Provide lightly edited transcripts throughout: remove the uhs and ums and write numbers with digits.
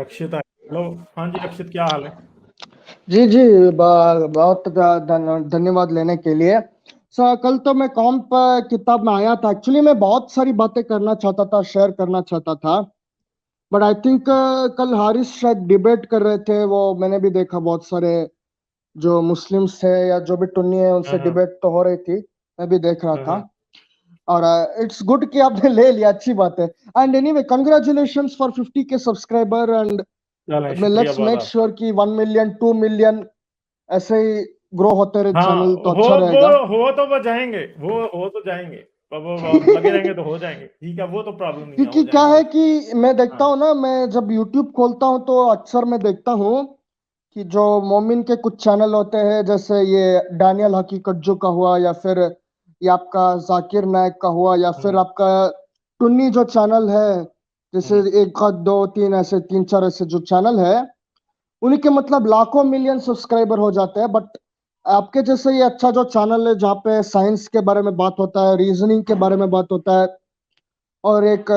अक्षित hello. हाँ जी अक्षित, क्या हाल है? जी जी। बहुत धन्यवाद लेने के लिए। कल तो मैं कॉम्प किताब में आया था। एक्चुअली मैं बहुत सारी बातें करना चाहता था, शेयर करना चाहता था, बट आई थिंक कल हारिस शायद डिबेट कर रहे थे। वो मैंने भी देखा, बहुत सारे जो मुस्लिम्स है या जो भी टुन्नी है हाँ उनसे हाँ डिबेट तो हो रही थी, मैं भी देख रहा हाँ था। हाँ। और इट्स गुड कि आपने ले लिया, अच्छी बात है। And anyway congratulations for 50K subscriber. And चलें, शुक्रिया लेट्स बहुत मेक आपका। श्योर कि 1 मिलियन 2 मिलियन ऐसे ही ग्रो होते रहे हाँ, चैनल, तो हो अच्छा वो रहेगा। हो तो वो जाएंगे, वो हो तो जाएंगे। पर वो लगे रहेंगे तो हो जाएंगे, ठीक है, वो तो प्रॉब्लम नहीं है, क्योंकि हो क्या जाएंगे है वो। कि मैं देखता हाँ हूँ ना, मैं जब यूट्यूब खोलता हूँ तो अक्सर मैं देखता हूँ कि जो मोमिन के कुछ चैनल होते हैं, जैसे ये डैनियल हकीकत जो का हुआ, या फिर ये आपका जाकिर नायक का हुआ, या फिर हम्म आपका टुन्नी जो चैनल है, जैसे हम्म एक आध दो तीन ऐसे तीन चार ऐसे जो चैनल है, उन्हीं के मतलब लाखों मिलियन सब्सक्राइबर हो जाते हैं। बट आपके जैसे ये अच्छा जो चैनल है जहाँ पे साइंस के बारे में बात होता है, रीजनिंग के बारे में बात होता है, और एक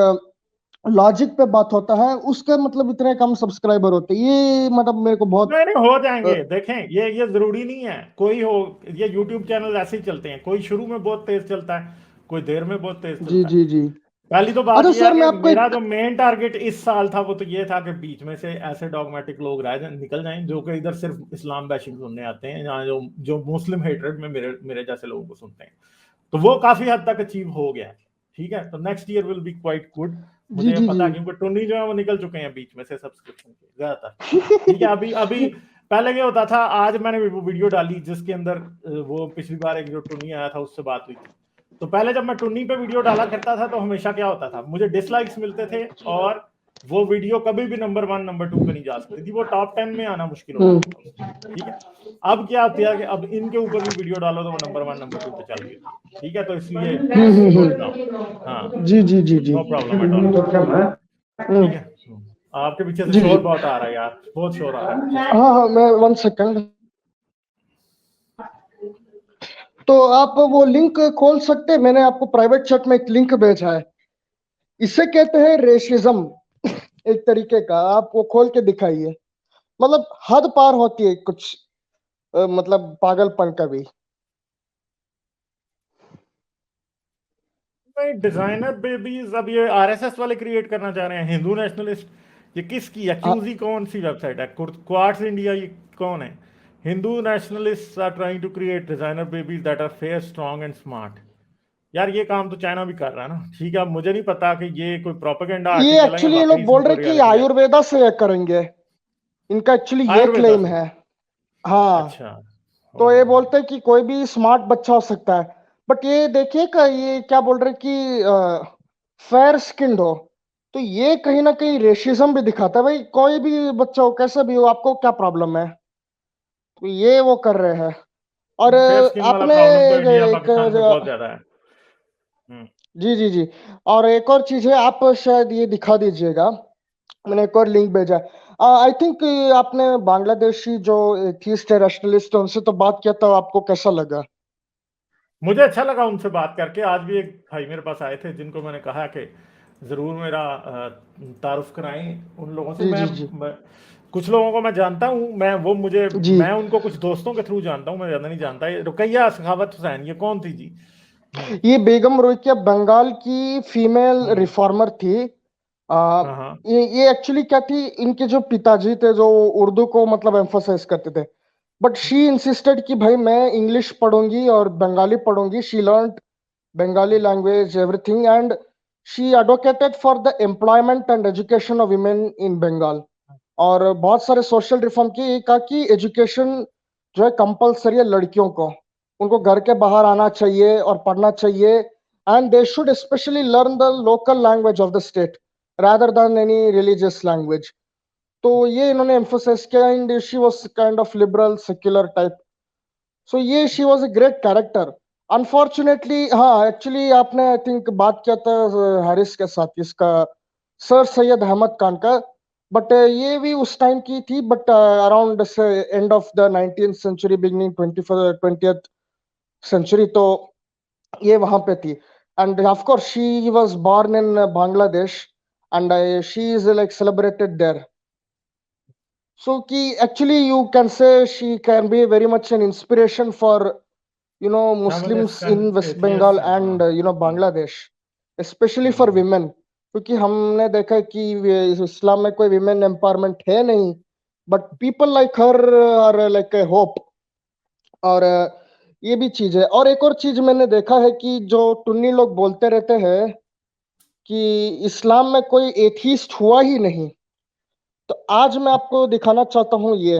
लॉजिक पे बात होता है, उसके मतलब इतने कम सब्सक्राइबर होते हैं, ये मतलब मेरे को बहुत नहीं नहीं, हो अ, जाएंगे। देखें, ये जरूरी नहीं है कोई हो। ये यूट्यूब चैनल ऐसे ही चलते हैं, कोई शुरू में बहुत तेज चलता है, कोई देर में बहुत तेज जी चलता है। जी जी। पहली तो बात अच्छा यह सर, है मैं कि आपको मेरा एक जो मेन टारगेट इस साल था वो तो ये था कि बीच में से ऐसे डॉगमेटिक लोग निकल जाएं जो कि इधर सिर्फ इस्लाम बैशिंग सुनने आते हैं, यहाँ जो जो मुस्लिम हेटरेड में मेरे मेरे जैसे लोगों को सुनते हैं। तो वो काफी हद तक अचीव हो गया है। ठीक है, तो next year will be quite good. जी मुझे ये जी जी। पता है क्योंकि टुन्नी जो है वो निकल चुके हैं बीच में से सब्सक्रिप्शन के ज्यादातर। ठीक है, अभी अभी पहले क्या होता था, आज मैंने वो वीडियो डाली जिसके अंदर वो पिछली बार एक जो टुन्नी आया था उससे बात हुई थी। तो पहले जब मैं टुन्नी पे वीडियो डाला करता था तो हमेशा क्या होता था, मुझे डिसलाइक्स मिलते थे, और वो वीडियो कभी भी नंबर 1 नंबर 2 पे नहीं जा सकती थी, वो टॉप 10 में आना मुश्किल हो हम्म जाता था उसका। ठीक है, अब क्या होता है कि अब इनके ऊपर भी वीडियो डालो तो वो नंबर 1 नंबर 2 पे चल रही होती है। ठीक है, तो इसलिए इट्स गुड नाउ। हाँ, जी जी जी जी। No problem at all. ठीक है। आपके पीछे से जी जी। शोर बहुत आ रहा है यार, बहुत शोर आ रहा है पीछे से। हाँ हाँ, मैं 1 सेकंड। तो आप वो लिंक खोल सकते हैं, मैंने आपको प्राइवेट चैट में एक लिंक भेजा है। इसे कहते हैं रेसिज्म, एक तरीके का। आप वो खोल के दिखाइए, मतलब हद पार होती है कुछ, मतलब पागलपन का भी। नहीं, डिजाइनर बेबीज अब ये आरएसएस वाले क्रिएट करना चाह रहे हैं, हिंदू नेशनलिस्ट। ये किसकी है? हाँ, क्यूजी कौन सी वेबसाइट है? क्वार्ट्स इंडिया, ये कौन है? Hindu nationalist are trying to create designer babies that are fair strong and smart. यार ये काम तो चाइना भी कर रहा है ना। ठीक है, अब मुझे नहीं पता कि ये कोई प्रोपेगेंडा ये आर्टिकल है या एक्चुअली ये वाकई लोग इसमें बोल कोई रहे कि रियलिटी है। आयुर्वेदा से ये करेंगे, इनका एक्चुअली ये आयुर्वेदा क्लेम से? है। हाँ, अच्छा। तो ये ओहो। बोलते हैं कि कोई भी स्मार्ट बच्चा हो सकता है। बट ये देखिए का, ये क्या बोल रहे कि फेयर स्किन्ड हो, तो ये कहीं ना कहीं रेशिज्म भी दिखाता है। भाई कोई भी बच्चा हो, कैसा भी हो, आपको क्या प्रॉब्लम है? तो ये वो कर रहे हैं। और फेयर स्किन वाला आपने प्रॉब्लम तो इंडिया एक पाकिस्तान में बहुत ज्यादा है। हम्म। जी जी जी। और एक और चीज है, आप शायद ये दिखा दीजिएगा, मैंने एक और लिंक भेजा। आई थिंक आपने बांग्लादेशी जो एथिस्ट है, रैशनलिस्ट है, उनसे तो बात किया था, आपको कैसा लगा? मुझे अच्छा लगा उनसे बात करके। आज भी एक भाई मेरे पास आए थे जिनको मैंने कहा कि ज़रूर मेरा तारुफ कराएं उन लोगों से। जी जी जी मैं कुछ लोगों को मैं जानता हूँ, जी। मैं उनको कुछ दोस्तों के थ्रू जानता हूँ, मैं ज़्यादा नहीं जानता। ये रुकैया सखावत हुसैन, ये कौन थी जी? हम्म ये बेगम रोकेया बंगाल की फीमेल हम्म। रिफॉर्मर थी। आ, हाँ हाँ। ये एक्चुअली क्या थी, इनके जो पिताजी थे जो उर्दू को मतलब एम्फोसाइज करते थे, बट शी इंसिस्टेड कि भाई मैं इंग्लिश पढ़ूंगी और बंगाली पढ़ूंगी। She learn Bengali language, everything, and she advocated for the employment and education of women in Bengal. और बहुत सारे सोशल रिफॉर्म की, ये कहा कि एजुकेशन जो है कंपलसरी है लड़कियों को, उनको घर के बाहर आना चाहिए और पढ़ना चाहिए, and they should specially learn the local language of the state rather than any religious language. तो ये इन्होंने emphasize किया, and she was kind of liberal secular type. So ये she was a great character. Unfortunately, हाँ, actually आपने I think बात किया था हारिस के साथ इसका, सर सैयद अहमद खान का। बट ये भी उस टाइम की थी, but around end of the 19th century, beginning 20th century, तो ये वहां पे थी। End of course she was born in Bangladesh, and she is like celebrated there. So actually you can say she can be very much an inspiration for Muslims in West Bengal and Bangladesh, especially for women. क्योंकि हमने देखा है कि इस्लाम में कोई women empowerment है नहीं, but people like her are like a hope. और ये भी चीज है। और एक और चीज मैंने देखा है कि जो टुन्नी लोग बोलते रहते हैं कि इस्लाम में कोई एथीस्ट हुआ ही नहीं, तो आज मैं आपको दिखाना चाहता हूँ ये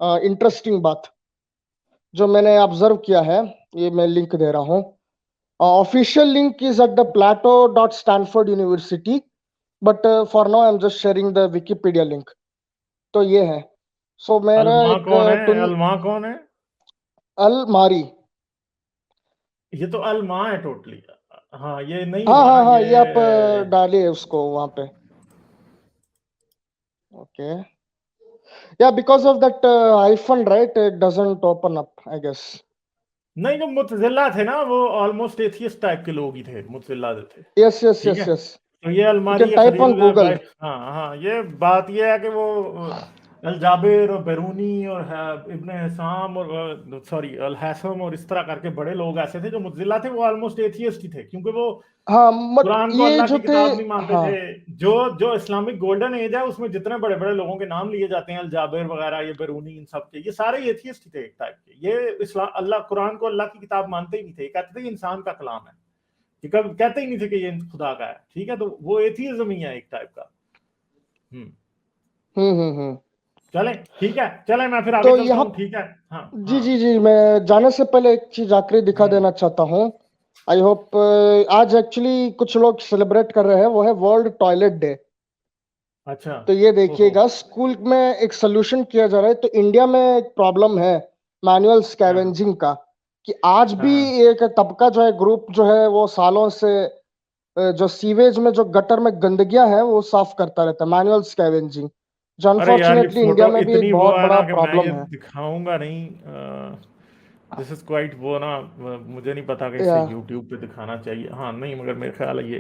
इंटरेस्टिंग बात जो मैंने ऑब्जर्व किया है। ये मैं लिंक दे रहा हूँ। Official link is at the plateau.stanford university, but for now I am just sharing the Wikipedia link. तो ये है। सो मेरा अलमा कौन है? अल मारी। ये तो अलमा है टोटली। हाँ ये नहीं हाँ हुआ हाँ ना, हाँ, ये आप डालिए उसको वहां पे। ओके, या because of that hyphen right, it doesn't open up I guess. नहीं, जो मुतजिला थे ना वो ऑलमोस्ट एथियस्ट टाइप के लोग ही थे, मुतजिला जो थे। यस यस ठीक यस है, यस, तो ये अलमारी you can type on Khalil Google. भाई, हाँ हाँ, ये बात ये है कि वो अल जाबिर और बेरूनी और इब्ने हिसाम और सॉरी अल हैसम और इस तरह करके बड़े लोग ऐसे थे जो मुतजिला थे, वो ऑलमोस्ट एथियस्ट ही थे, क्योंकि वो हाँ, बट कुरान को ये अल्लाह जो की थे, किताब नहीं मानते हाँ थे। जो जो इस्लामिक गोल्डन एज है उसमें जितने बड़े बड़े लोगों के नाम लिए जाते हैं, अल जाबिर वगैरह, ये बेरूनी, इन सब के, ये सारे एथियस्ट ही थे एक टाइप के। ये इस्लाम अल्लाह कुरान को अल्लाह की किताब मानते ही नहीं थे, कहते थे ये इंसान का कलाम है, ये कब कहते ही नहीं थे कि ये खुदा का है। ठीक है, तो वो एथियज्म ही है एक टाइप का। चले ठीक है, चले मैं फिर आगे तो चलता यहाँ हूँ। ठीक है, हाँ जी हाँ। जी जी, मैं जाने से पहले एक चीज आखिरी दिखा देना चाहता हूँ। आई होप आज एक्चुअली कुछ लोग सेलिब्रेट कर रहे हैं, वो है वर्ल्ड टॉयलेट डे। अच्छा, तो ये ओहो, देखिएगा, स्कूल में एक सोल्यूशन किया जा रहा है। तो इंडिया में एक प्रॉब्लम है मैनुअल स्कैवेंजिंग का, कि आज भी एक तबका जो है, ग्रुप जो है, वो सालों से जो सीवेज में जो गटर में गंदगियां हैं वो साफ करता रहता है, मैनुअल स्कैवेंजिंग, जो अरे यार ये अनफॉर्चुनेटली इंडिया फोटो में भी एक इतनी वो बहुत है बड़ा ना कि मैं ये प्रॉब्लम है। दिखाऊंगा नहीं। दिस इज क्वाइट वो ना, मुझे नहीं पता कि इसे या यूट्यूब पे दिखाना चाहिए। हाँ नहीं, मगर मेरे ख्याल है ये,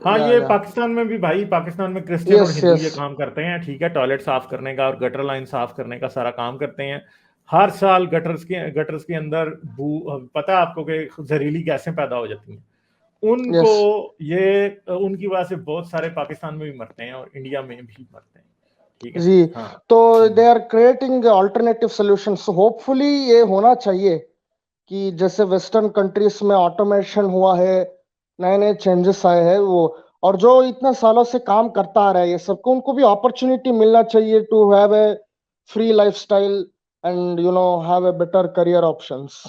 हाँ या ये या पाकिस्तान में भी भाई, पाकिस्तान में क्रिश्चियन और यस हिंदू यस ये काम करते हैं। ठीक है, टॉयलेट साफ करने का और गटर लाइन साफ करने का सारा काम करते हैं। हर साल गटर्स के अंदर पता है आपको कि जहरीली गैसें पैदा हो जाती हैं उनको। यस। ये उनकी वजह से बहुत सारे पाकिस्तान में भी मरते हैं और इंडिया में भी मरते हैं। ठीक है, जी, हाँ। तो they are creating alternative solutions. Hopefully ये होना चाहिए कि जैसे वेस्टर्न कंट्रीज में ऑटोमेशन हुआ है, नए नए चेंजेस आए हैं, वो और जो इतने सालों से काम करता आ रहा है ये सबको, उनको भी अपॉर्चुनिटी मिलना चाहिए to have a free lifestyle and have a better career options.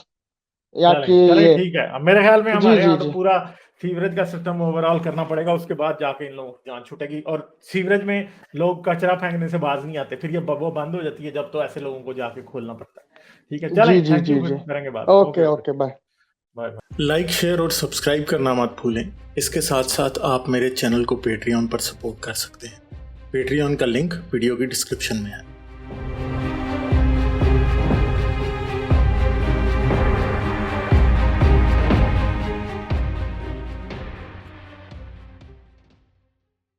या चलें कि चलें, ये ठीक है। अब मेरे ख्याल में जी हमारे जी यहाँ तो जी पूरा सीवरेज का सिस्टम ओवरऑल करना पड़ेगा, उसके बाद जाके इन लोगों की जान छूटेगी। और सीवरेज में लोग कचरा फेंकने से बाज नहीं आते, फिर ये वो बंद हो जाती है जब, तो ऐसे लोगों को जाके खोलना पड़ता है। ठीक है, जी चलें, जी थैंक यू, जी फिर जी। करेंगे बात। Okay okay okay, bye. Bye bye. Like, share और सब्सक्राइब करना मत भूलें। इसके साथ साथ आप मेरे चैनल को पेट्रियन पर सपोर्ट कर सकते हैं। पेट्रियन का लिंक वीडियो की डिस्क्रिप्शन में है।